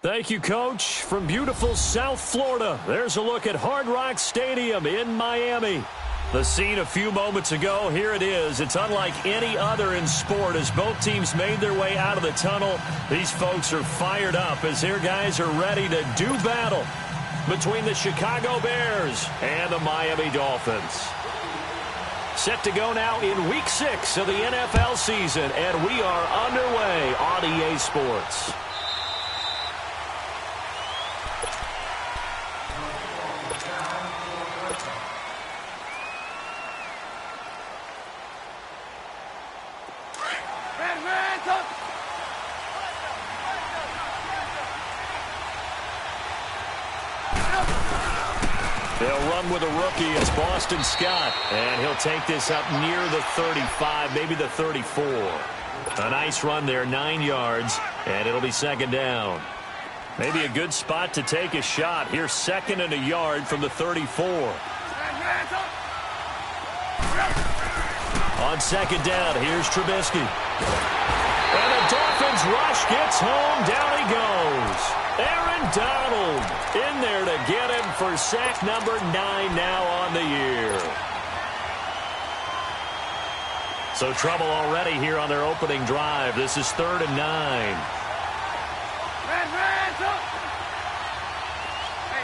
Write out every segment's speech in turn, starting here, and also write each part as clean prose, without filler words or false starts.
Thank you, Coach. From beautiful South Florida, there's a look at Hard Rock Stadium in Miami. The scene a few moments ago, here it is. It's unlike any other in sport as both teams made their way out of the tunnel. These folks are fired up as their guys are ready to do battle between the Chicago Bears and the Miami Dolphins. Set to go now in Week 6 of the NFL season, and we are underway on EA Sports. They'll run with a rookie as Boston Scott, and he'll take this up near the 35, maybe the 34. A nice run there, 9 yards, and it'll be second down. Maybe a good spot to take a shot. Here's second and a yard from the 34. On second down, here's Trubisky. And the Dolphins rush gets home. Down he goes. Aaron Donald in there to get him for sack number 9 now on the year. So trouble already here on their opening drive. This is 3rd and 9. Red, up.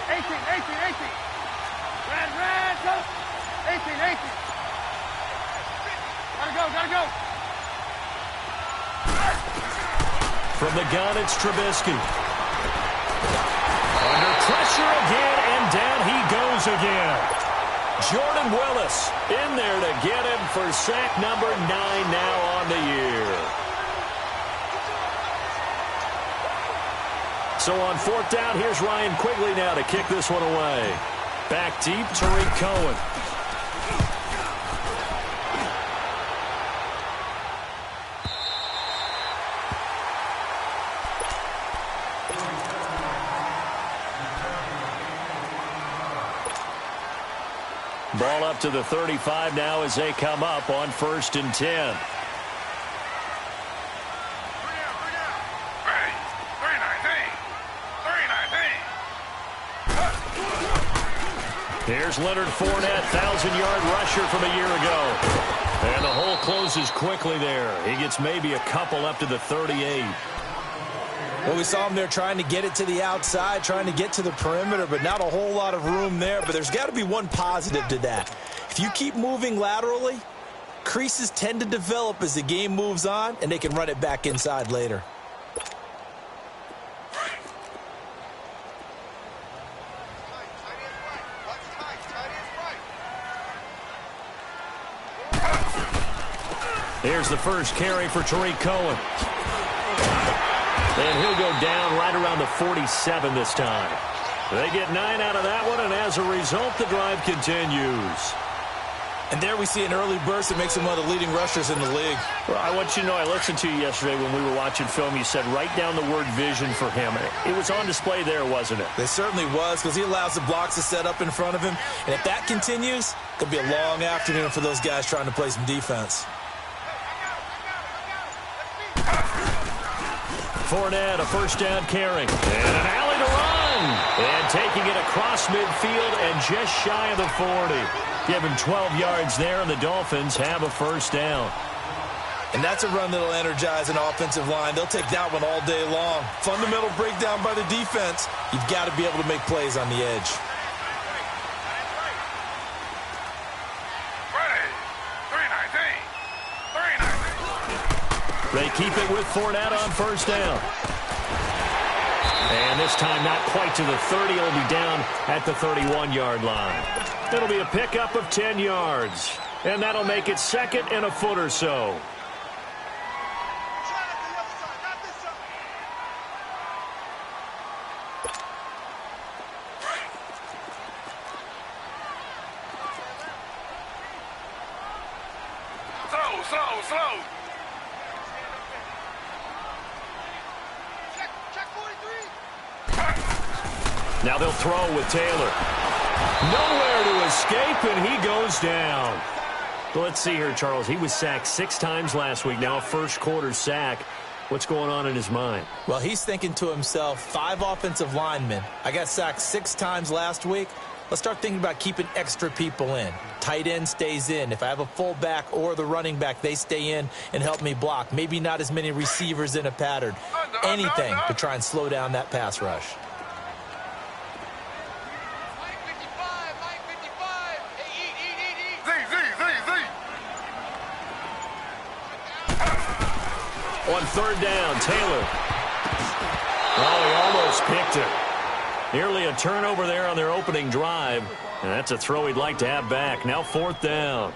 Hey, 18. Red, up. 18. Gotta go. From the gun, it's Trubisky. Under pressure again, and down he goes again. Jordan Willis in there to get him for sack number 9 now on the year. So on 4th down, here's Ryan Quigley now to kick this one away. Back deep, Tariq Cohen. Ball up to the 35 now as they come up on 1st and 10. Here's Leonard Fournette, 1,000-yard rusher from a year ago. And the hole closes quickly there. He gets maybe a couple up to the 38. Well, we saw him there trying to get it to the outside, trying to get to the perimeter, but not a whole lot of room there. But there's got to be one positive to that. If you keep moving laterally, creases tend to develop as the game moves on, and they can run it back inside later. Here's the first carry for Tariq Cohen. And he'll go down right around the 47 this time. They get 9 out of that one, and as a result, the drive continues. And there we see an early burst that makes him one of the leading rushers in the league. Well, I want you to know, I listened to you yesterday when we were watching film. You said write down the word vision for him. It was on display there, wasn't it? It certainly was, because he allows the blocks to set up in front of him. And if that continues, it'll be a long afternoon for those guys trying to play some defense. Fournette, a first down carry. And an alley to run. And taking it across midfield and just shy of the 40. Give him 12 yards there, and the Dolphins have a first down. And that's a run that'll energize an offensive line. They'll take that one all day long. Fundamental breakdown by the defense. You've got to be able to make plays on the edge. They keep it with Fournette on first down. And this time not quite to the 30. It'll be down at the 31-yard line. It'll be a pickup of 10 yards. And that'll make it second and a foot or so. Slow. Now they'll throw with Taylor. Nowhere to escape, and he goes down. Let's see here, Charles. He was sacked 6 times last week. Now a first-quarter sack. What's going on in his mind? Well, he's thinking to himself, 5 offensive linemen. I got sacked 6 times last week. Let's start thinking about keeping extra people in. Tight end stays in. If I have a fullback or the running back, they stay in and help me block. Maybe not as many receivers in a pattern. Anything to try and slow down that pass rush. On third down, Taylor. Oh, he almost picked it. Nearly a turnover there on their opening drive. And that's a throw he'd like to have back. Now 4th down.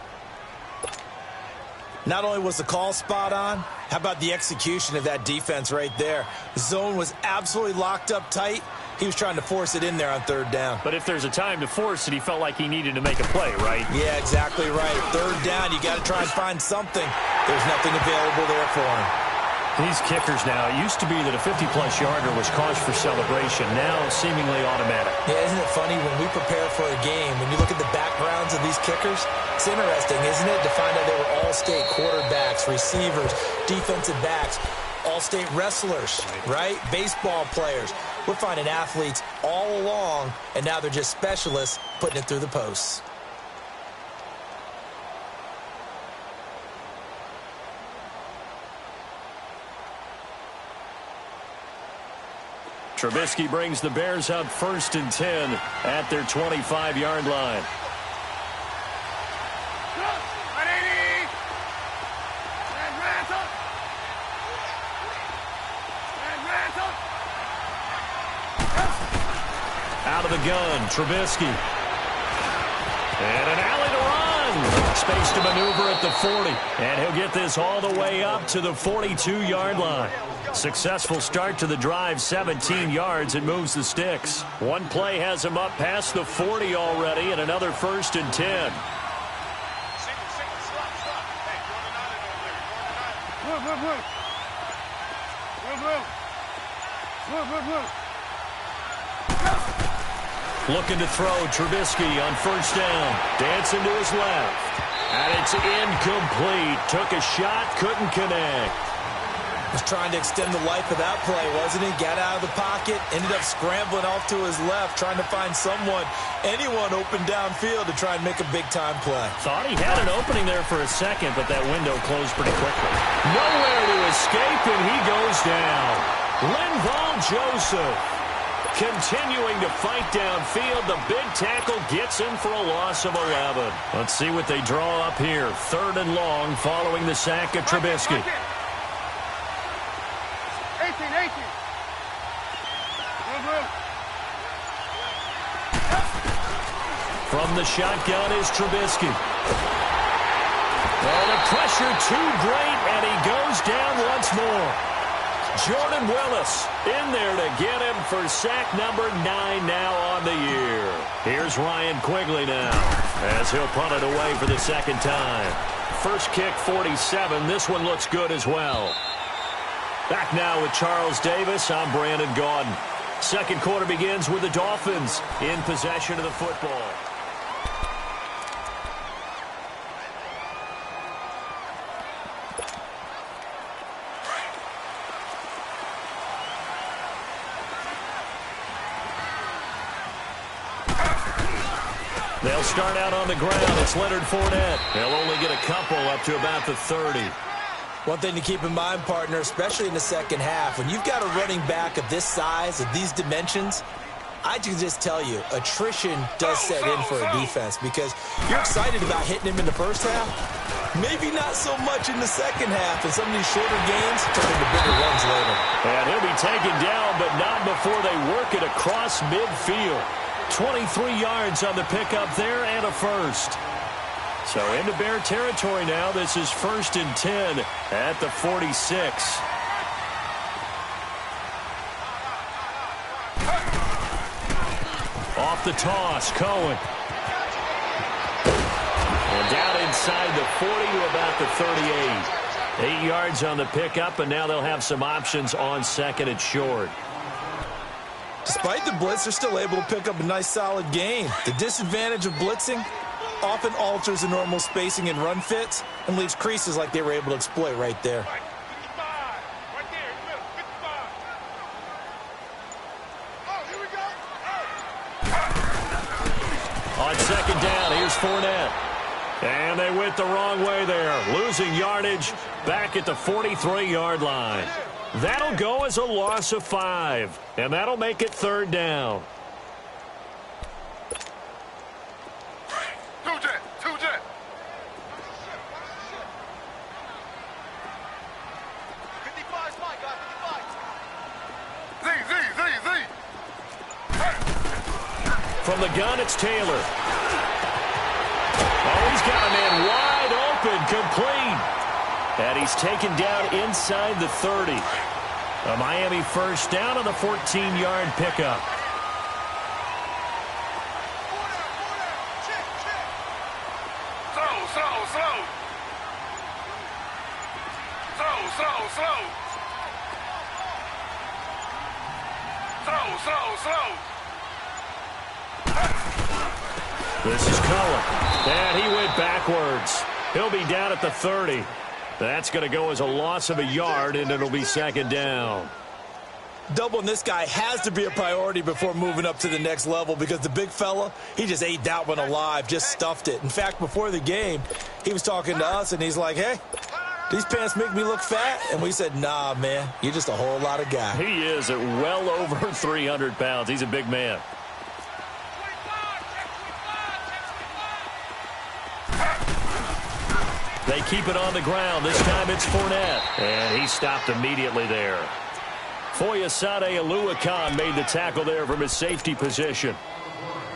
Not only was the call spot on, how about the execution of that defense right there? The zone was absolutely locked up tight. He was trying to force it in there on 3rd down. But if there's a time to force it, he felt like he needed to make a play, right? Yeah, exactly right. 3rd down, you got to try and find something. There's nothing available there for him. These kickers now, it used to be that a 50-plus yarder was cause for celebration. Now, seemingly automatic. Yeah, isn't it funny when we prepare for a game, when you look at the backgrounds of these kickers, it's interesting, isn't it, to find out they were all-state quarterbacks, receivers, defensive backs, all-state wrestlers, right? Baseball players. We're finding athletes all along, and now they're just specialists putting it through the posts. Trubisky brings the Bears up 1st and 10 at their 25-yard line. Out of the gun, Trubisky. And an alley to run. Space to maneuver at the 40. And he'll get this all the way up to the 42-yard line. Successful start to the drive, 17 yards, and moves the sticks. One play has him up past the 40 already, and another 1st and 10. Looking to throw, Trubisky on 1st down. Dancing to his left. And it's incomplete. Took a shot, couldn't connect. Was trying to extend the life of that play, wasn't he? Got out of the pocket, ended up scrambling off to his left, trying to find anyone open downfield to try and make a big-time play. Thought he had an opening there for a second, but that window closed pretty quickly. Nowhere to escape, and he goes down. Linval Joseph continuing to fight downfield. The big tackle gets him for a loss of 11. Let's see what they draw up here. 3rd and long following the sack of Trubisky. 18. From the shotgun is Trubisky. Oh, the pressure too great, and he goes down once more. Jordan Willis in there to get him for sack number 9 now on the year. Here's Ryan Quigley now as he'll punt it away for the 2nd time. First kick, 47. This one looks good as well. Back now with Charles Davis. I'm Brandon Gaudin. Second quarter begins with the Dolphins in possession of the football. They'll start out on the ground. It's Leonard Fournette. They'll only get a couple up to about the 30. One thing to keep in mind, partner, especially in the second half, when you've got a running back of this size, of these dimensions, I can just tell you, attrition does set in for a defense because you're excited about hitting him in the first half. Maybe not so much in the second half, and some of these shorter games turn into bigger runs later. And he'll be taken down, but not before they work it across midfield. 23 yards on the pickup there and a first. So into Bear territory now. This is 1st and 10 at the 46. Off the toss, Cohen. And down inside the 40 to about the 38. 8 yards on the pickup, and now they'll have some options on 2nd and short. Despite the blitz, they're still able to pick up a nice, solid gain. The disadvantage of blitzing often alters the normal spacing and run fits and leaves creases like they were able to exploit right there. On second down, here's Fournette. And they went the wrong way there, losing yardage back at the 43-yard line. That'll go as a loss of 5, and that'll make it third down. Two jet. From the gun, it's Taylor. Oh, he's got a man wide open, complete. And he's taken down inside the 30. A Miami first down on the 14-yard pickup. Slow. This is Cullen. And he went backwards. He'll be down at the 30. That's going to go as a loss of a yard, and it'll be second down. Doubling this guy has to be a priority before moving up to the next level because the big fella, he just ate that one alive, just stuffed it. In fact, before the game, he was talking to us, and he's like, hey, these pants make me look fat? And we said, nah, man, you're just a whole lot of guy. He is at well over 300 pounds. He's a big man. They keep it on the ground. This time it's Fournette. And he stopped immediately there. Foyesade Oluwakan made the tackle there from his safety position.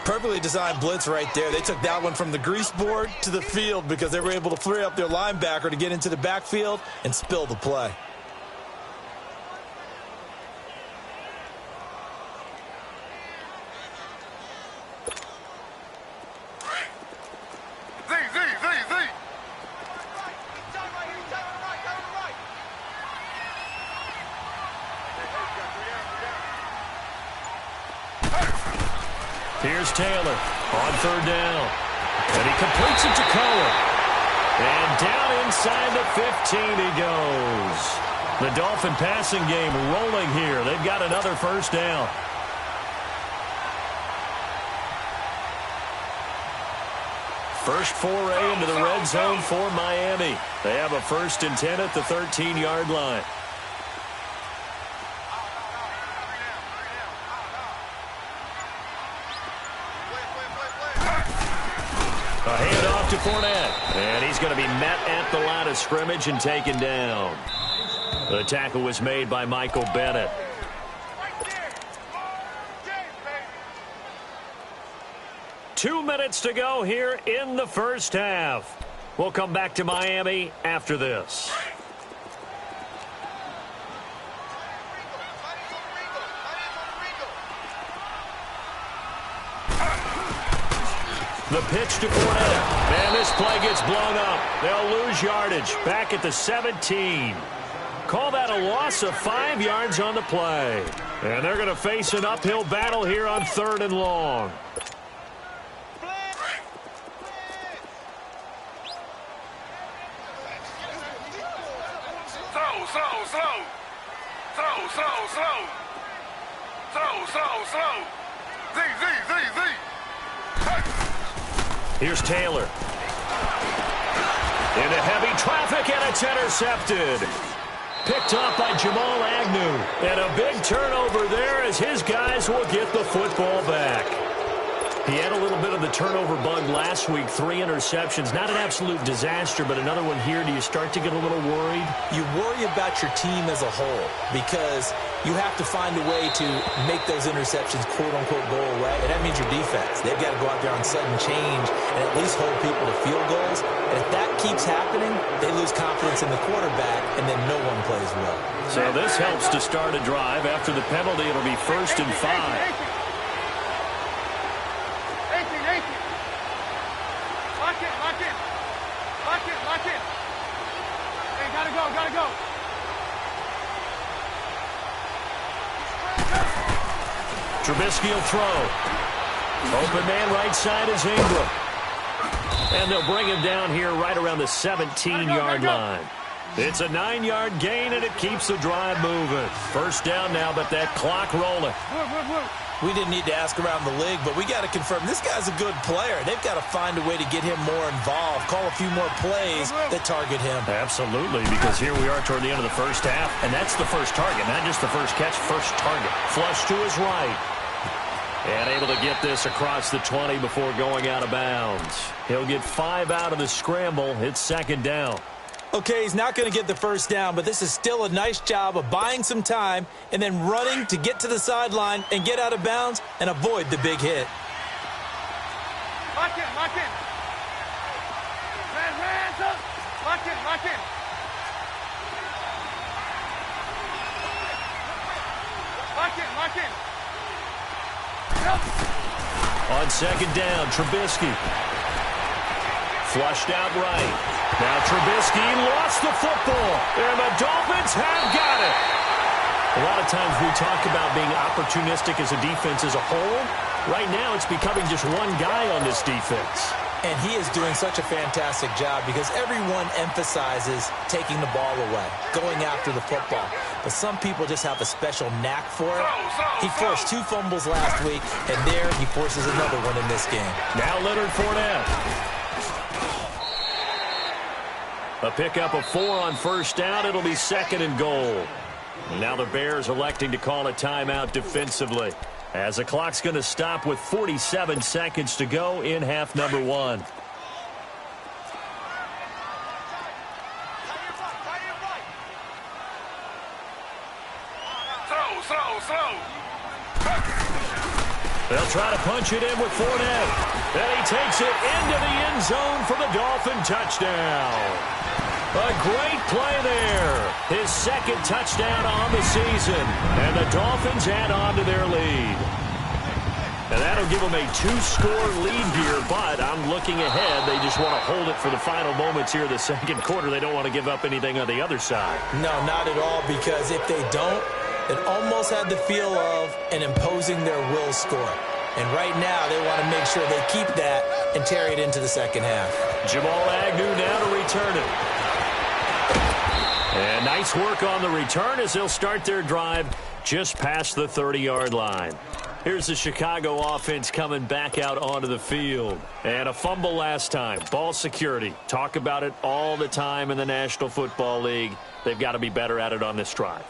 Perfectly designed blitz right there. They took that one from the grease board to the field because they were able to free up their linebacker to get into the backfield and spill the play. Here's Taylor on third down. And he completes it to Cullen. And down inside the 15 he goes. The Dolphin passing game rolling here. They've got another first down. First foray into the red zone for Miami. They have a 1st and 10 at the 13-yard line. A handoff to Fournette. And he's going to be met at the line of scrimmage and taken down. The tackle was made by Michael Bennett. Two minutes to go here in the first half. We'll come back to Miami after this. The pitch to Fournette. Man, this play gets blown up. They'll lose yardage back at the 17. Call that a loss of 5 yards on the play. And they're going to face an uphill battle here on 3rd and long. Slow. Z. Here's Taylor. Into heavy traffic, and it's intercepted. Picked off by Jamal Agnew. And a big turnover there as his guys will get the football back. He had a little bit of the turnover bug last week, 3 interceptions. Not an absolute disaster, but another one here. Do you start to get a little worried? You worry about your team as a whole because you have to find a way to make those interceptions, quote-unquote, go away, and that means your defense. They've got to go out there on sudden change and at least hold people to field goals. And if that keeps happening, they lose confidence in the quarterback, and then no one plays well. So this helps to start a drive. After the penalty, it'll be 1st and 5. Lock it. Hey, gotta go. Trubisky will throw. Open man right side is Ingram. And they'll bring him down here right around the 17-yard line. It's a 9-yard gain, and it keeps the drive moving. First down now, but that clock rolling. Move. We didn't need to ask around the league, but we got to confirm this guy's a good player. They've got to find a way to get him more involved, call a few more plays that target him. Absolutely, because here we are toward the end of the first half, and that's the first target, not just the first catch, first target. Flush to his right. And able to get this across the 20 before going out of bounds. He'll get 5 out of the scramble. It's second down. Okay, he's not going to get the first down, but this is still a nice job of buying some time and then running to get to the sideline and get out of bounds and avoid the big hit. Lock in, lock in. Hands up. Lock in, lock in. Lock in, lock in. On second down, Trubisky. Flushed out right. Now Trubisky lost the football, and the Dolphins have got it. A lot of times we talk about being opportunistic as a defense as a whole. Right now it's becoming just one guy on this defense. And he is doing such a fantastic job because everyone emphasizes taking the ball away, going after the football. But some people just have a special knack for it. He forced 2 fumbles last week, and there he forces another one in this game. Now Leonard Fournette. A pickup of 4 on first down. It'll be second and goal. Now the Bears electing to call a timeout defensively, as the clock's going to stop with 47 seconds to go in half number 1. Slow. They'll try to punch it in with Fournette. And he takes it into the end zone for the Dolphin touchdown. A great play there. His second touchdown on the season. And the Dolphins add on to their lead. And that'll give them a 2-score lead here, but I'm looking ahead. They just want to hold it for the final moments here of the second quarter. They don't want to give up anything on the other side. No, not at all, because if they don't, it almost had the feel of an imposing their will score. And right now, they want to make sure they keep that and carry it into the second half. Jamal Agnew now to return it. And nice work on the return as they'll start their drive just past the 30-yard line. Here's the Chicago offense coming back out onto the field. And a fumble last time. Ball security. Talk about it all the time in the National Football League. They've got to be better at it on this drive.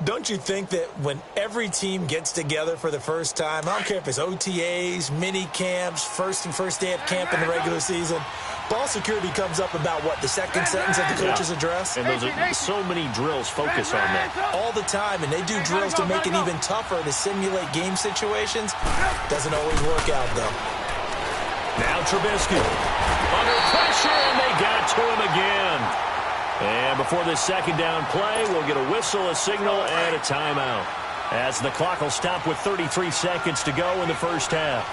Don't you think that when every team gets together for the first time, I don't care if it's OTAs, mini camps, first day of camp in the regular season, ball security comes up about what, the second sentence of the coach's address? And those are so many drills focus on that. All the time, and they do drills to make it even tougher to simulate game situations. Doesn't always work out, though. Now Trubisky under pressure, and they got to him again. And before this second down play, we'll get a whistle, a signal, and a timeout, as the clock will stop with 33 seconds to go in the first half.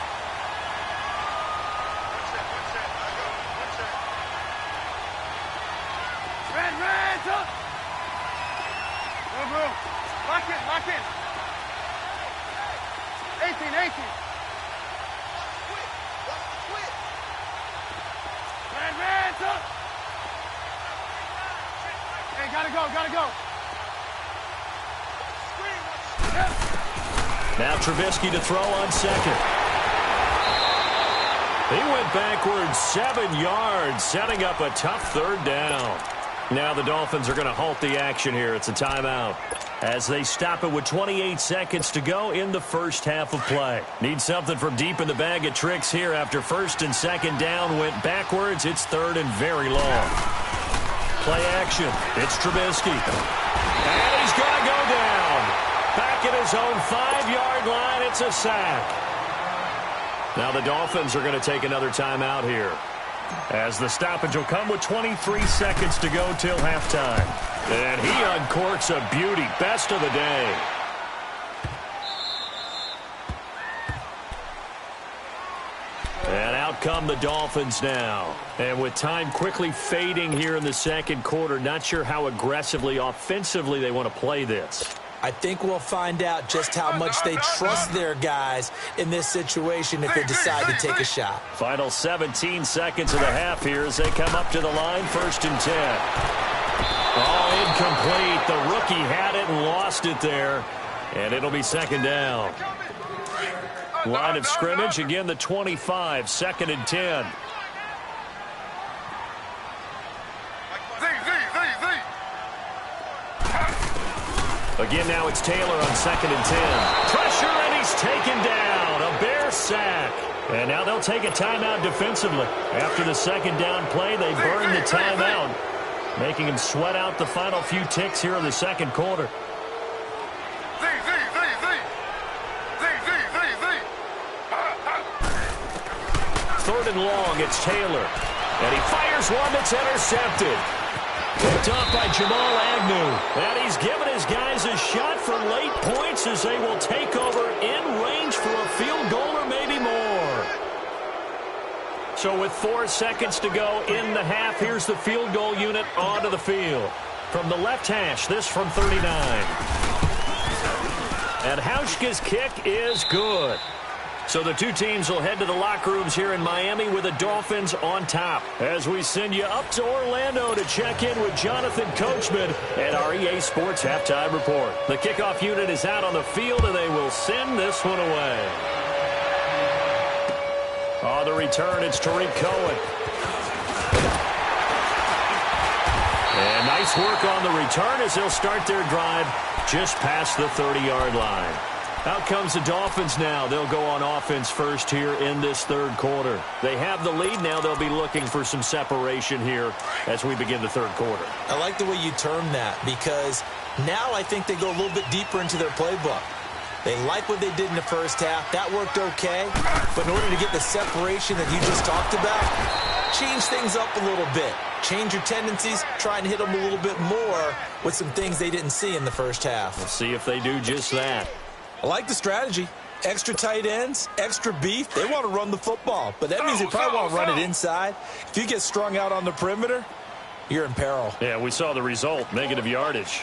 Hands up. Move. Lock in. 18. Hands up. Hey, gotta go. Now Trubisky to throw on second. He went backwards 7 yards, setting up a tough third down. Now the Dolphins are going to halt the action here. It's a timeout as they stop it with 28 seconds to go in the first half of play. Need something from deep in the bag of tricks here after first and second down went backwards. It's third and very long. Play action. It's Trubisky. And he's going to go down. Back at his own 5-yard line. It's a sack. Now the Dolphins are going to take another timeout here, as the stoppage will come with 23 seconds to go till halftime. And he uncorks a beauty. Best of the day. And out come the Dolphins now. And with time quickly fading here in the second quarter, not sure how aggressively, offensively they want to play this. I think we'll find out just how much they trust their guys in this situation if they decide to take a shot. Final 17 seconds of the half here as they come up to the line, 1st and 10. Oh, incomplete. The rookie had it and lost it there. And it'll be second down. Line of scrimmage, again the 25, 2nd and 10. Again, now it's Taylor on 2nd and 10. Pressure, and he's taken down. A Bear sack. And now they'll take a timeout defensively. After the 2nd down play, they burn the timeout, making him sweat out the final few ticks here in the 2nd quarter. 3rd and long, it's Taylor. And he fires one that's intercepted. Picked off by Jamal Agnew. And he's given his guys a shot for late points as they will take over in range for a field goal or maybe more. So with 4 seconds to go in the half, here's the field goal unit onto the field. From the left hash, this from 39. And Hauschka's kick is good. So the two teams will head to the locker rooms here in Miami with the Dolphins on top. As we send you up to Orlando to check in with Jonathan Coachman and our EA Sports Halftime Report. The kickoff unit is out on the field, and they will send this one away. On the return, it's Tariq Cohen. And nice work on the return as they'll start their drive just past the 30-yard line. Out comes the Dolphins now. They'll go on offense first here in this 3rd quarter. They have the lead now. They'll be looking for some separation here as we begin the 3rd quarter. I like the way you term that, because now I think they go a little bit deeper into their playbook. They like what they did in the first half. That worked okay. But in order to get the separation that you just talked about, change things up a little bit. Change your tendencies, try and hit them a little bit more with some things they didn't see in the first half. We'll see if they do just that. I like the strategy. Extra tight ends, extra beef. They want to run the football, but that means they probably want to run it inside. If you get strung out on the perimeter, you're in peril. Yeah, we saw the result, negative yardage.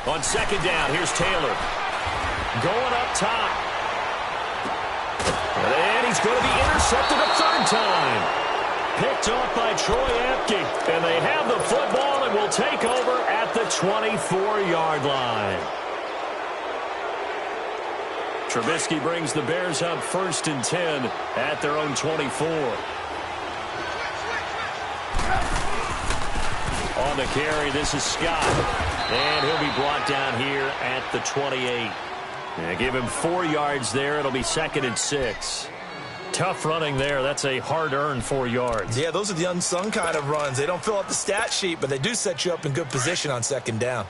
On 2nd down, here's Taylor. Going up top. And he's going to be intercepted a 3rd time. Picked off by Troy Apke. And they have the football and will take over at the 24-yard line. Trubisky brings the Bears up 1st and 10 at their own 24. On the carry, this is Scott. And he'll be brought down here at the 28. And give him 4 yards there. It'll be 2nd and 6. Tough running there. That's a hard-earned 4 yards. Yeah, those are the unsung kind of runs. They don't fill up the stat sheet, but they do set you up in good position on 2nd down.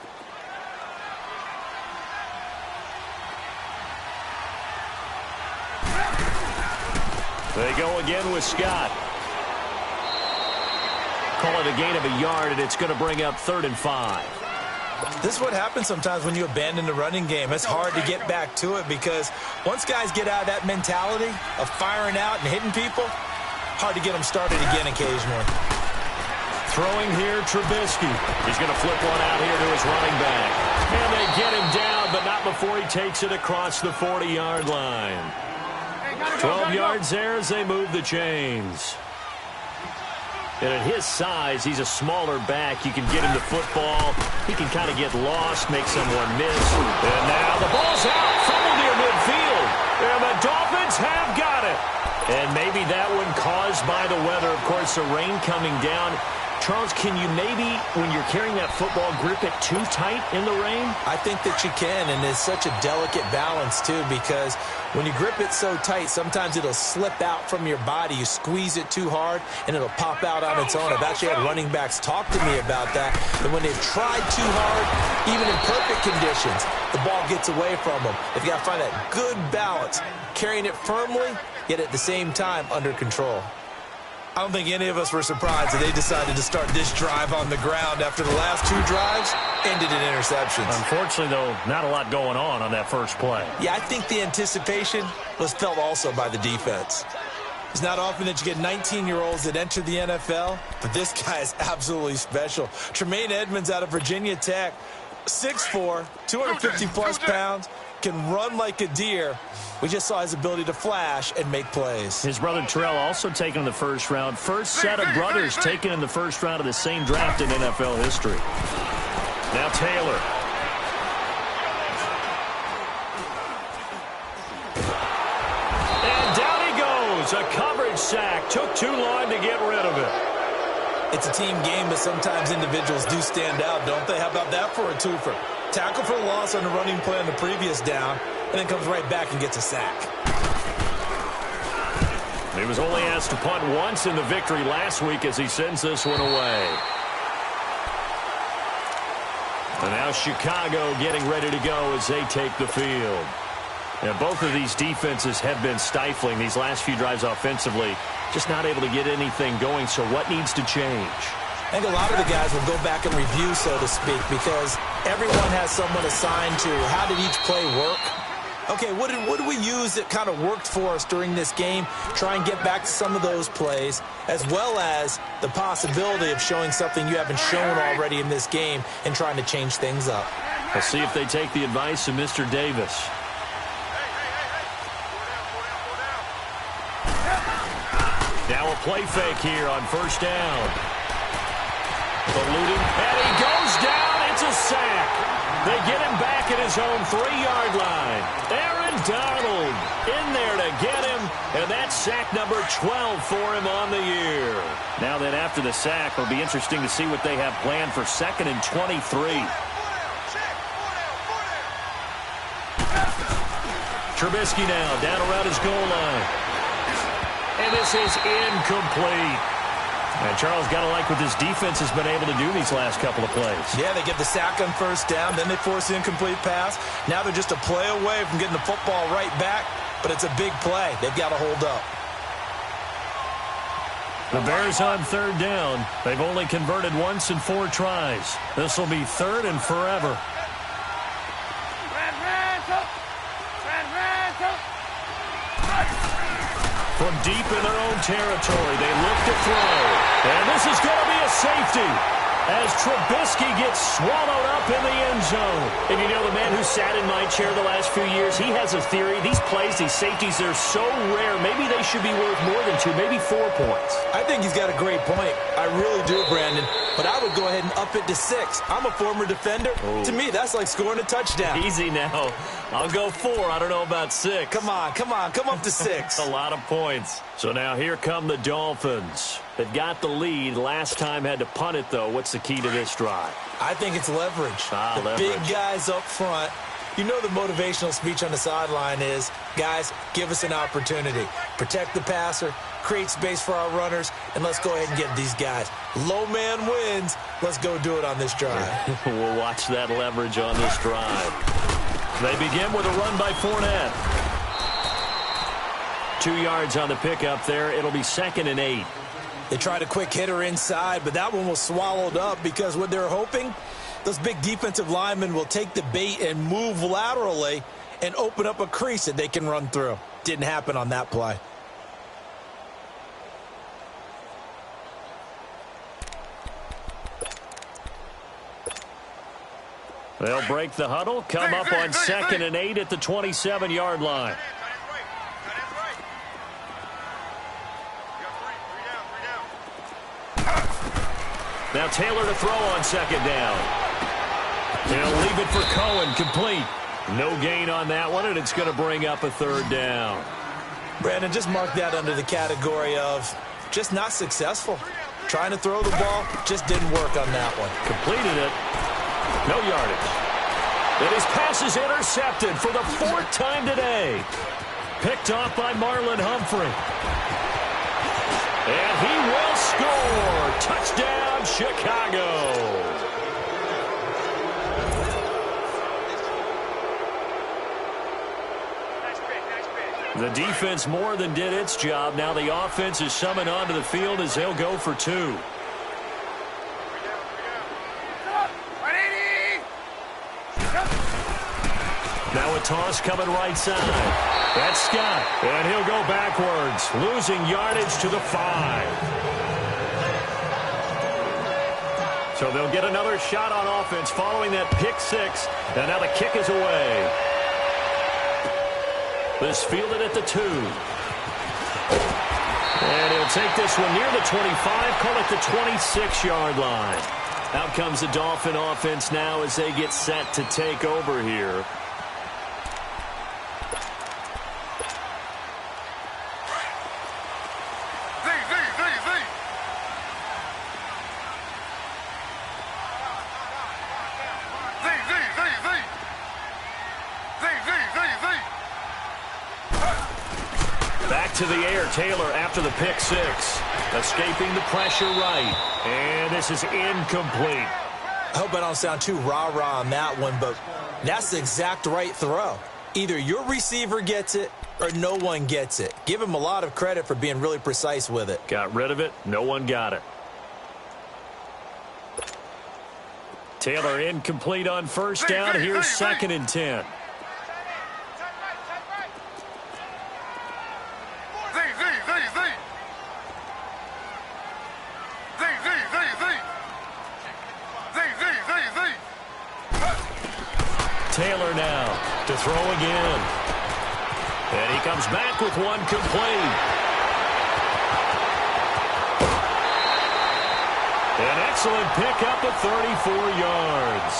They go again with Scott. Call it a gain of a yard, and it's going to bring up 3rd and 5. This is what happens sometimes when you abandon the running game. It's hard to get back to it because once guys get out of that mentality of firing out and hitting people, hard to get them started again occasionally. Throwing here, Trubisky. He's going to flip one out here to his running back. And they get him down, but not before he takes it across the 40-yard line. 12 yards there as they move the chains. And at his size, he's a smaller back. You can get him the football. He can kind of get lost, make someone miss. And now the ball's out, fumbled near midfield. And the Dolphins have got it. And maybe that one caused by the weather. Of course, the rain coming down. Charles, can you maybe, when you're carrying that football, grip it too tight in the rain? I think that you can, and it's such a delicate balance, too, because when you grip it so tight, sometimes it'll slip out from your body. You squeeze it too hard, and it'll pop out on its own. I've actually had running backs talk to me about that, and when they've tried too hard, even in perfect conditions, the ball gets away from them. They've got to find that good balance, carrying it firmly, yet at the same time under control. I don't think any of us were surprised that they decided to start this drive on the ground after the last 2 drives ended in interceptions. Unfortunately, though, not a lot going on that first play. Yeah, I think the anticipation was felt also by the defense. It's not often that you get 19-year-olds that enter the NFL, but this guy is absolutely special. Tremaine Edmonds out of Virginia Tech, 6'4", 250-plus pounds, can run like a deer. We just saw his ability to flash and make plays. His brother Terrell also taken in the first round. First set of brothers taken in the first round of the same draft in NFL history. Now Taylor. goes. A coverage sack. Took too long to get rid of it. It's a team game, but sometimes individuals do stand out, don't they? How about that for a twofer? Tackle for a loss on the running play on the previous down, and then comes right back and gets a sack. He was only asked to punt once in the victory last week as he sends this one away. And now Chicago getting ready to go as they take the field. Now, both of these defenses have been stifling these last few drives offensively. Just not able to get anything going, so what needs to change? I think a lot of the guys will go back and review, so to speak, because everyone has someone assigned to how did each play work. Okay, what did we use that kind of worked for us during this game? Try and get back to some of those plays, as well as the possibility of showing something you haven't shown already in this game and trying to change things up. Let's see if they take the advice of Mr. Davis. Now a play fake here on first down. Eluding, and he goes down. It's a sack. They get him back at his own 3-yard line. Aaron Donald in there to get him, and that's sack number 12 for him on the year. Now then, after the sack, it'll be interesting to see what they have planned for 2nd and 23. Trubisky now down around his goal line. And this is incomplete. And Charles, got to like what this defense has been able to do these last couple of plays. Yeah, they get the sack on first down, then they force the incomplete pass. Now they're just a play away from getting the football right back, but it's a big play. They've got to hold up. The Bears on 3rd down. They've only converted once in 4 tries. This will be 3rd and forever. From deep in their own territory, they look to throw. And this is going to be a safety as Trubisky gets swallowed up in the end zone. And you know, the man who sat in my chair the last few years, he has a theory. These plays, these safeties, they're so rare. Maybe they should be worth more than 2, maybe 4 points. I think he's got a great point. I really do, Brandon. But I would go ahead and up it to 6. I'm a former defender. Ooh. To me, that's like scoring a touchdown. Easy now. I'll go 4. I don't know about 6. Come on. Come up to 6. A lot of points. So now here come the Dolphins. They've got the lead. Last time had to punt it, though. What's the key to this drive? I think it's leverage. The leverage. Big guys up front. You know the motivational speech on the sideline is, guys, give us an opportunity. Protect the passer, create space for our runners, and let's go ahead and get these guys. Low man wins. Let's go do it on this drive. We'll watch that leverage on this drive. They begin with a run by Fournette. 2 yards on the pickup there. It'll be 2nd and 8. They tried a quick hitter inside, but that one was swallowed up because what they're hoping, those big defensive linemen will take the bait and move laterally and open up a crease that they can run through. Didn't happen on that play. They'll break the huddle, come up on 2nd and 8 at the 27-yard line. Now Taylor to throw on 2nd down. They'll leave it for Cohen, complete. No gain on that one, and it's going to bring up a 3rd down. Brandon, just mark that under the category of just not successful. Trying to throw the ball, just didn't work on that one. Completed it. No yardage. And his pass is intercepted for the 4th time today. Picked off by Marlon Humphrey. And he will score. Touchdown, Chicago. The defense more than did its job. Now the offense is summoned onto the field as they'll go for 2. Now a toss coming right side. That's Scott, and he'll go backwards, losing yardage to the 5. So they'll get another shot on offense following that pick 6, and now the kick is away. This fielded at the 2. And he'll take this one near the 25, call it the 26-yard line. Out comes the Dolphin offense now as they get set to take over here. back to the air. Taylor after the pick six. Escaping the pressure right. And this is incomplete. I hope I don't sound too rah-rah on that one, but that's the exact right throw. Either your receiver gets it or no one gets it. Give him a lot of credit for being really precise with it. Got rid of it. No one got it. Taylor incomplete on first down. Here's 2nd and 10. Taylor now to throw again. And he comes back with one complete. An excellent pickup of 34 yards.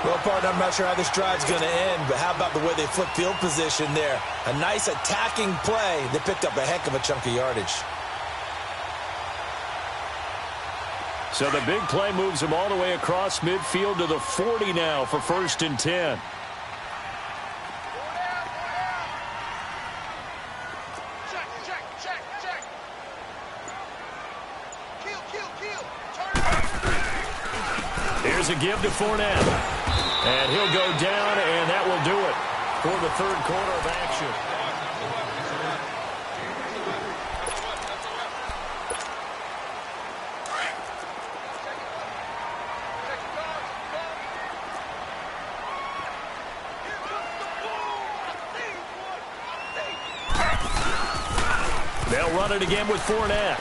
Well, partner, I'm not sure how this drive's going to end, but how about the way they flip field position there? A nice attacking play. They picked up a heck of a chunk of yardage. So the big play moves him all the way across midfield to the 40 now for 1st and 10. Here's a give to Fournette. And he'll go down, and that will do it for the 3rd quarter of action. They'll run it again with Fournette.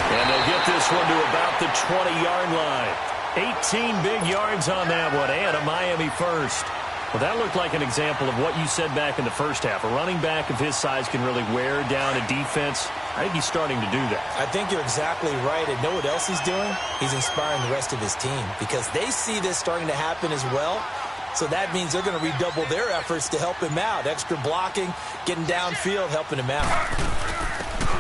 And they'll get this one to about the 20-yard line. 18 big yards on that one, and a Miami first. Well, that looked like an example of what you said back in the first half. A running back of his size can really wear down a defense. I think he's starting to do that. I think you're exactly right. And know what else he's doing? He's inspiring the rest of his team because they see this starting to happen as well. So that means they're going to redouble their efforts to help him out. Extra blocking, getting downfield, helping him out.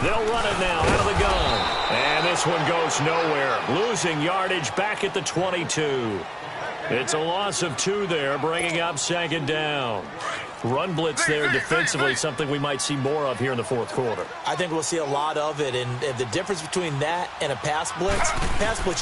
They'll run it now out of the gun. And this one goes nowhere. Losing yardage back at the 22. It's a loss of 2 there, bringing up 2nd down. Run blitz there defensively, something we might see more of here in the 4th quarter. I think we'll see a lot of it, and the difference between that and a pass blitz,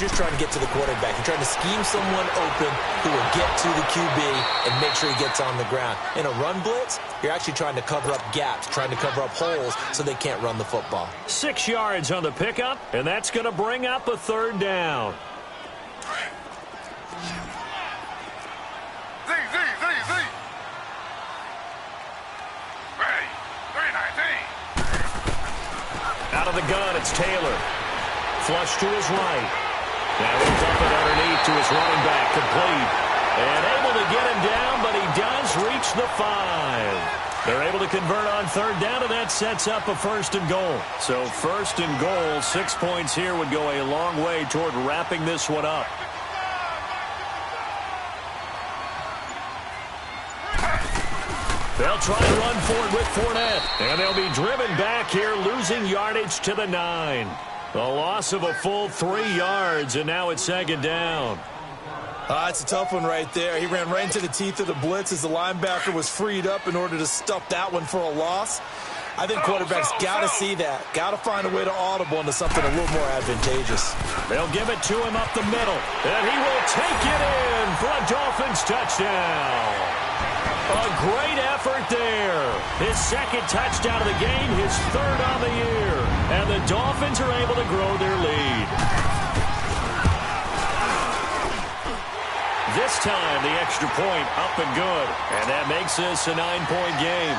you're trying to get to the quarterback. You're trying to scheme someone open who will get to the QB and make sure he gets on the ground. In a run blitz, you're actually trying to cover up gaps, trying to cover up holes so they can't run the football. 6 yards on the pickup, and that's going to bring up a 3rd down. Out of the gun, it's Taylor. Flush to his right. Now he'll dump it underneath to his running back, complete. And able to get him down, but he does reach the 5. They're able to convert on 3rd down, and that sets up a 1st and goal. So 1st and goal, 6 points here would go a long way toward wrapping this one up. They'll try to run forward with Fournette. And they'll be driven back here, losing yardage to the 9. A loss of a full 3 yards, and now it's 2nd down. It's a tough one right there. He ran right into the teeth of the blitz as the linebacker was freed up in order to stuff that one for a loss. I think quarterbacks got to see that. Got to find a way to audible into something a little more advantageous. They'll give it to him up the middle. And he will take it in for a Dolphins touchdown. A great effort there. His 2nd touchdown of the game, his 3rd on the year. And the Dolphins are able to grow their lead. This time, the extra point up and good. And that makes this a 9-point game.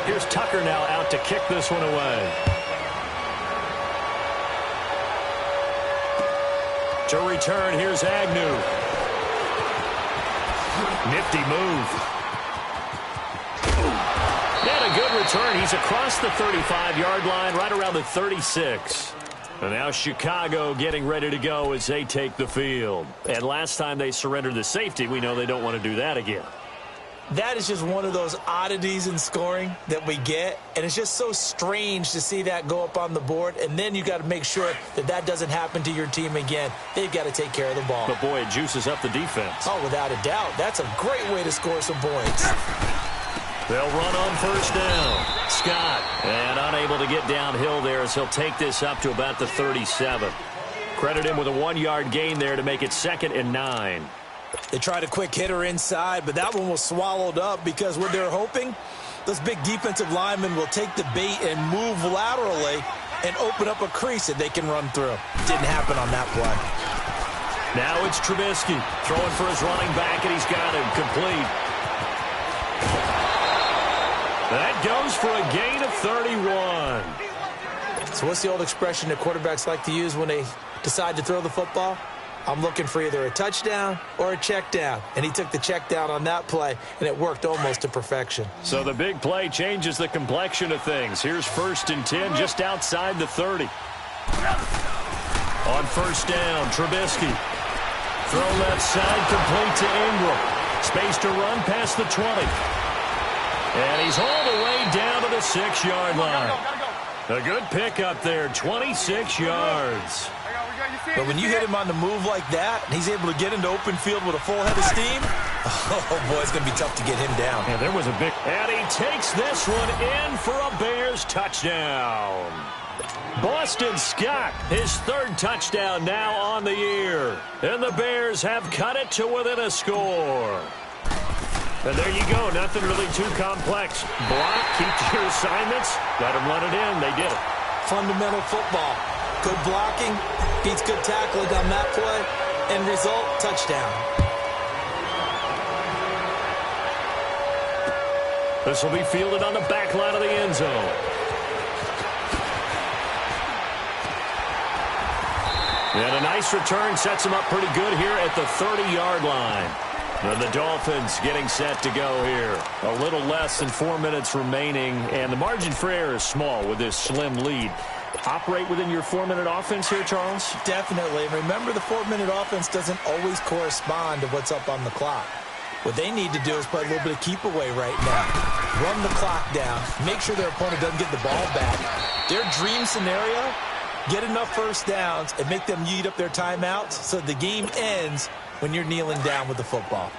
Here's Tucker now out to kick this one away. To return, here's Agnew. Nifty move. And a good return. He's across the 35-yard line, right around the 36. And now Chicago getting ready to go as they take the field. And last time they surrendered the safety, we know they don't want to do that again. That is just one of those oddities in scoring that we get, and it's just so strange to see that go up on the board, and then you got to make sure that that doesn't happen to your team again. They've got to take care of the ball. But, boy, it juices up the defense. Oh, without a doubt. That's a great way to score some points. They'll run on first down. Scott, and unable to get downhill there as he'll take this up to about the 37. Credit him with a 1-yard gain there to make it 2nd and 9. They tried a quick hitter inside, but that one was swallowed up because what they're hoping, those big defensive linemen will take the bait and move laterally and open up a crease that they can run through. Didn't happen on that play. Now it's Trubisky throwing for his running back, and he's got him complete. That goes for a gain of 31. So what's the old expression that quarterbacks like to use when they decide to throw the football? I'm looking for either a touchdown or a check down. And he took the check down on that play, and it worked almost to perfection. So the big play changes the complexion of things. Here's 1st and 10 just outside the 30. On first down, Trubisky. Throw left side, complete to Ingram. Space to run past the 20. And he's all the way down to the 6-yard line. A good pickup there, 26 yards. But when you hit him on the move like that, and he's able to get into open field with a full head of steam, oh, boy, it's going to be tough to get him down. Yeah, there was a big... And he takes this one in for a Bears touchdown. Boston Scott, his 3rd touchdown now on the year. And the Bears have cut it to within a score. And there you go. Nothing really too complex. Block, keep to your assignments. Let them run it in. They did it. Fundamental football. Good blocking, beats good tackling on that play. End result, touchdown. This will be fielded on the back line of the end zone. And a nice return sets him up pretty good here at the 30-yard line. And the Dolphins getting set to go here. A little less than 4 minutes remaining, and the margin for error is small with this slim lead. Operate within your 4-minute offense here, Charles? Definitely. Remember, the 4-minute offense doesn't always correspond to what's up on the clock. What they need to do is play a little bit of keep away right now. Run the clock down. Make sure their opponent doesn't get the ball back. Their dream scenario, get enough first downs and make them eat up their timeouts so the game ends when you're kneeling down with the football.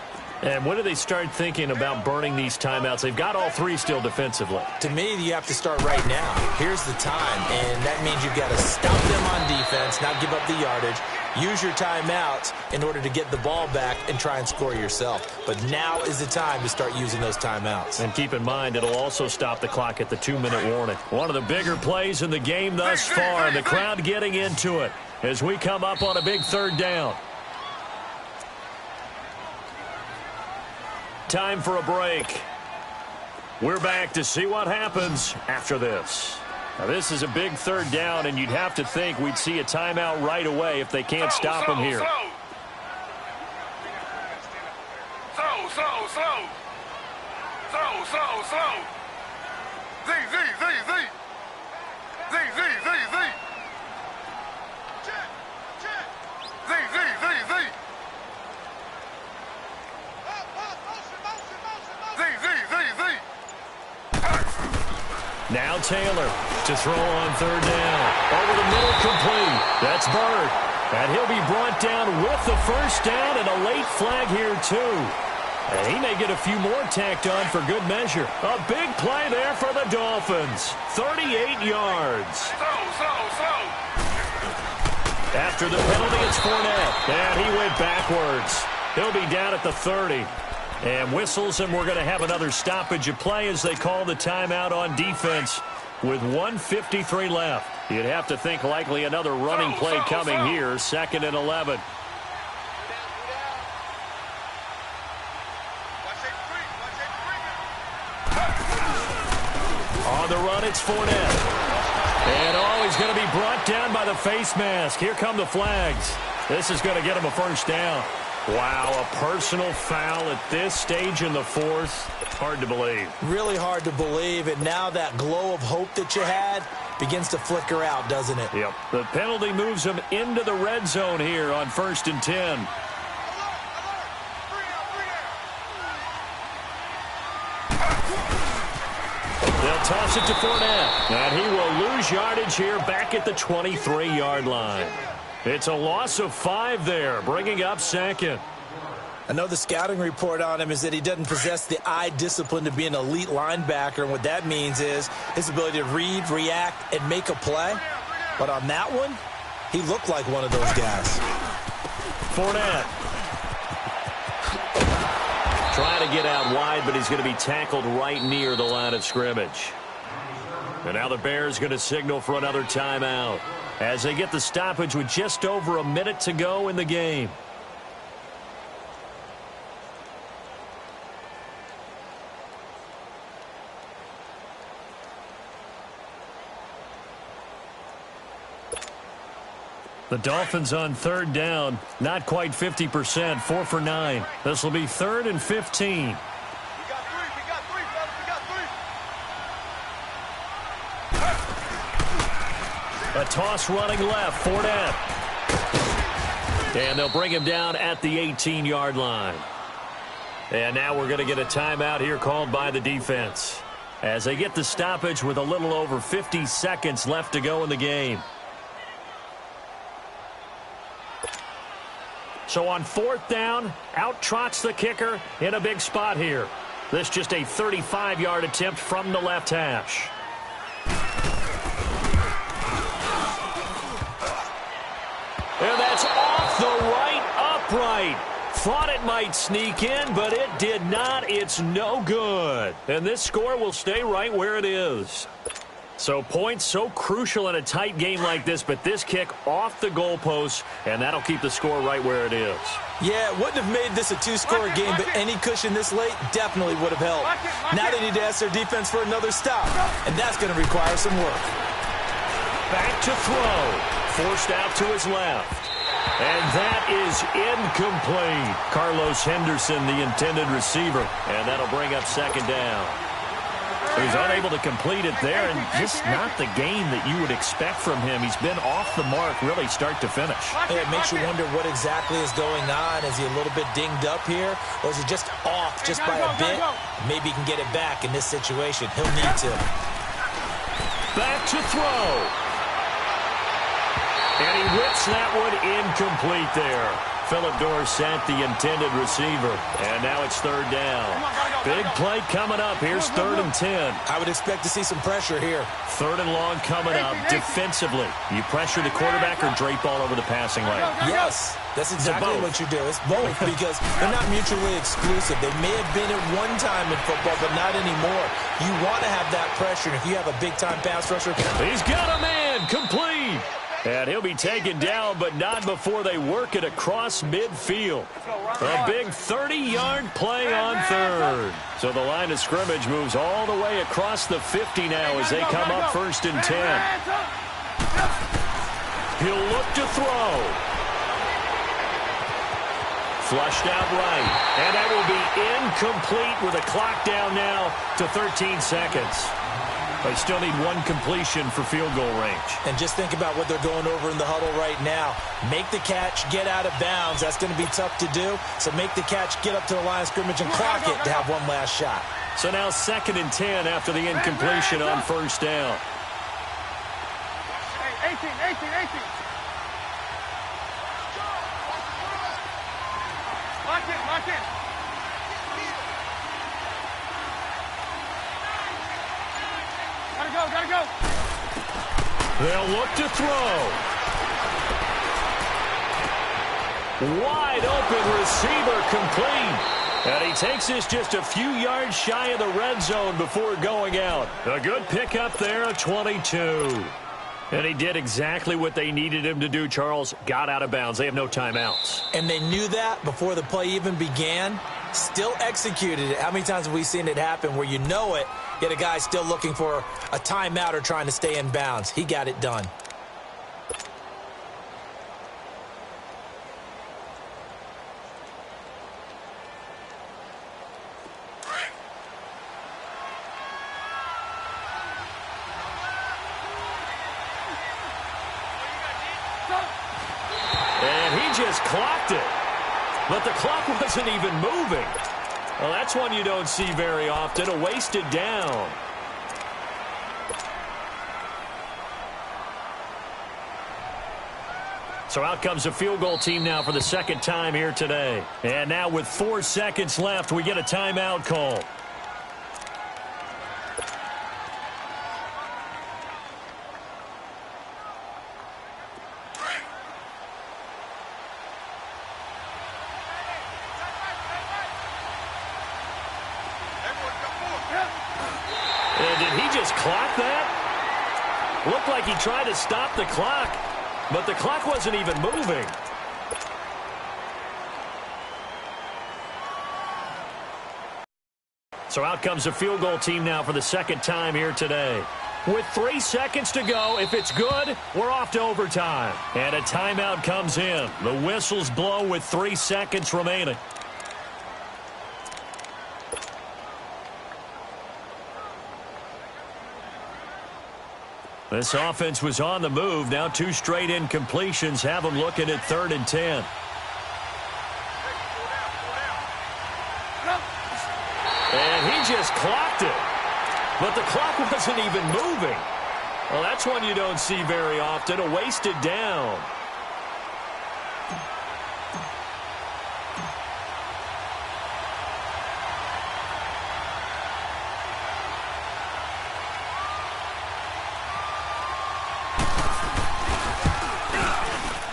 And when do they start thinking about burning these timeouts? They've got all 3 still defensively. To me, you have to start right now. Here's the time, and that means you've got to stop them on defense, not give up the yardage, use your timeouts in order to get the ball back and try and score yourself. But now is the time to start using those timeouts. And keep in mind, it'll also stop the clock at the 2-minute warning. One of the bigger plays in the game thus far, and the crowd getting into it as we come up on a big 3rd down. Time for a break. We're back to see what happens after this. Now, this is a big 3rd down, and you'd have to think we'd see a timeout right away if they can't stop him here. Now Taylor to throw on 3rd down. Over the middle, complete. That's Bird. And he'll be brought down with the first down and a late flag here, too. And he may get a few more tacked on for good measure. A big play there for the Dolphins. 38 yards. After the penalty, it's Fournette. And he went backwards. He'll be down at the 30. And whistles, and we're going to have another stoppage of play as they call the timeout on defense with 1:53 left. You'd have to think likely another running play coming here, 2nd and 11. On the run, it's Fournette. And, he's going to be brought down by the face mask. Here come the flags. This is going to get him a first down. Wow, a personal foul at this stage in the 4th. Hard to believe. Really hard to believe, and now that glow of hope that you had begins to flicker out, doesn't it? Yep. The penalty moves him into the red zone here on 1st and 10. toss it to Fournette. And he will lose yardage here back at the 23-yard line. It's a loss of 5 there, bringing up second. I know the scouting report on him is that he doesn't possess the eye discipline to be an elite linebacker, and what that means is his ability to read, react, and make a play. But on that one, he looked like one of those guys. Fournette. Trying to get out wide, but he's going to be tackled right near the line of scrimmage. And now the Bears going to signal for another timeout as they get the stoppage with just over a minute to go in the game. The Dolphins on third down, not quite 50%, 4 for 9. This will be 3rd and 15. We got 3, fellas, we got 3. A toss running left, Fournette. And they'll bring him down at the 18-yard line. And now we're going to get a timeout here called by the defense as they get the stoppage with a little over 50 seconds left to go in the game. So on 4th down, out trots the kicker in a big spot here. This just a 35-yard attempt from the left hash. And that's off the right upright. Thought it might sneak in, but it did not. It's no good. And this score will stay right where it is. So points so crucial in a tight game like this, but this kick off the goalpost, and that'll keep the score right where it is. Yeah, it wouldn't have made this a 2-score game, but any cushion this late definitely would have helped. Now they need to ask their defense for another stop, and that's going to require some work. Back to throw. Forced out to his left. And that is incomplete. Carlos Henderson, the intended receiver, and that'll bring up second down. He was unable to complete it there, and just not the game that you would expect from him. He's been off the mark really start to finish. It makes you wonder what exactly is going on. Is he a little bit dinged up here, or is he just off just by a bit? Maybe he can get it back in this situation. He'll need to. Back to throw. And he whips that one incomplete there. Philip Dorsett, the intended receiver. And now it's 3rd down. Big play coming up. Here's 3rd and 10. I would expect to see some pressure here. 3rd and long coming up. Defensively, you pressure the quarterback or drape all over the passing lane? Yes, that's exactly what you do. It's both because they're not mutually exclusive. They may have been at one time in football, but not anymore. You want to have that pressure. If you have a big-time pass rusher. He's got a man. Complete. And he'll be taken down, but not before they work it across midfield. A big 30-yard play on 3rd. So the line of scrimmage moves all the way across the 50 now as they come up 1st and 10. He'll look to throw. Flushed out right. And that will be incomplete with a clock down now to 13 seconds. They still need one completion for field goal range. And just think about what they're going over in the huddle right now. Make the catch, get out of bounds. That's going to be tough to do. So make the catch, get up to the line of scrimmage, and clock it to have one last shot. So now 2nd and 10 after the incompletion on 1st down. 18. Lock in. Gotta go. They'll look to throw. Wide open receiver complete. And he takes this just a few yards shy of the red zone before going out. A good pickup there, a 22. And he did exactly what they needed him to do, Charles. Got out of bounds. They have no timeouts. And they knew that before the play even began. Still executed it. How many times have we seen it happen where you know it, yet a guy still looking for a timeout or trying to stay in bounds? He got it done. And he just clocked it. But the clock wasn't even moving. Well, that's one you don't see very often, a wasted down. So out comes a field goal team now for the second time here today. And now with 4 seconds left, we get a timeout call. And did he just clock that? Looked like he tried to stop the clock, but the clock wasn't even moving. So out comes a field goal team now for the second time here today. With 3 seconds to go, if it's good, we're off to overtime. And a timeout comes in. The whistles blow with 3 seconds remaining. This offense was on the move. Now 2 straight incompletions have them looking at 3rd and 10. And he just clocked it. But the clock wasn't even moving. Well, that's one you don't see very often, a wasted down.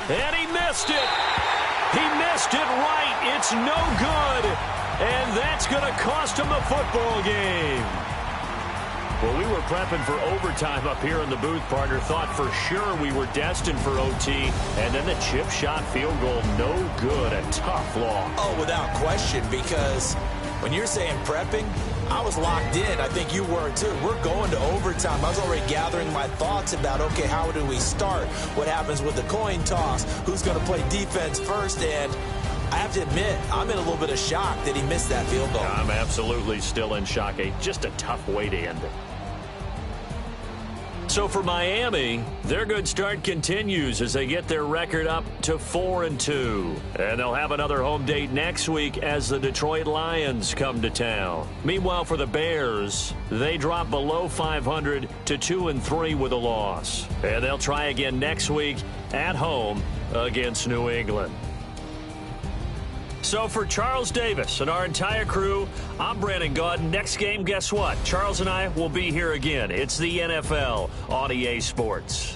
And he missed it. He missed it right. It's no good. And that's going to cost him the football game. Well, we were prepping for overtime up here in the booth, partner. Thought for sure we were destined for OT. And then the chip shot field goal, no good. A tough loss. Oh, without question, because when you're saying prepping, I was locked in. I think you were, too. We're going to overtime. I was already gathering my thoughts about, okay, how do we start? What happens with the coin toss? Who's going to play defense first? And I have to admit, I'm in a little bit of shock that he missed that field goal. I'm absolutely still in shock. Just a tough way to end it. So for Miami, their good start continues as they get their record up to 4-2. And they'll have another home date next week as the Detroit Lions come to town. Meanwhile, for the Bears, they drop below 500 to 2-3 with a loss. And they'll try again next week at home against New England. So for Charles Davis and our entire crew, I'm Brandon Gaudin. Next game, guess what? Charles and I will be here again. It's the NFL on EA Sports.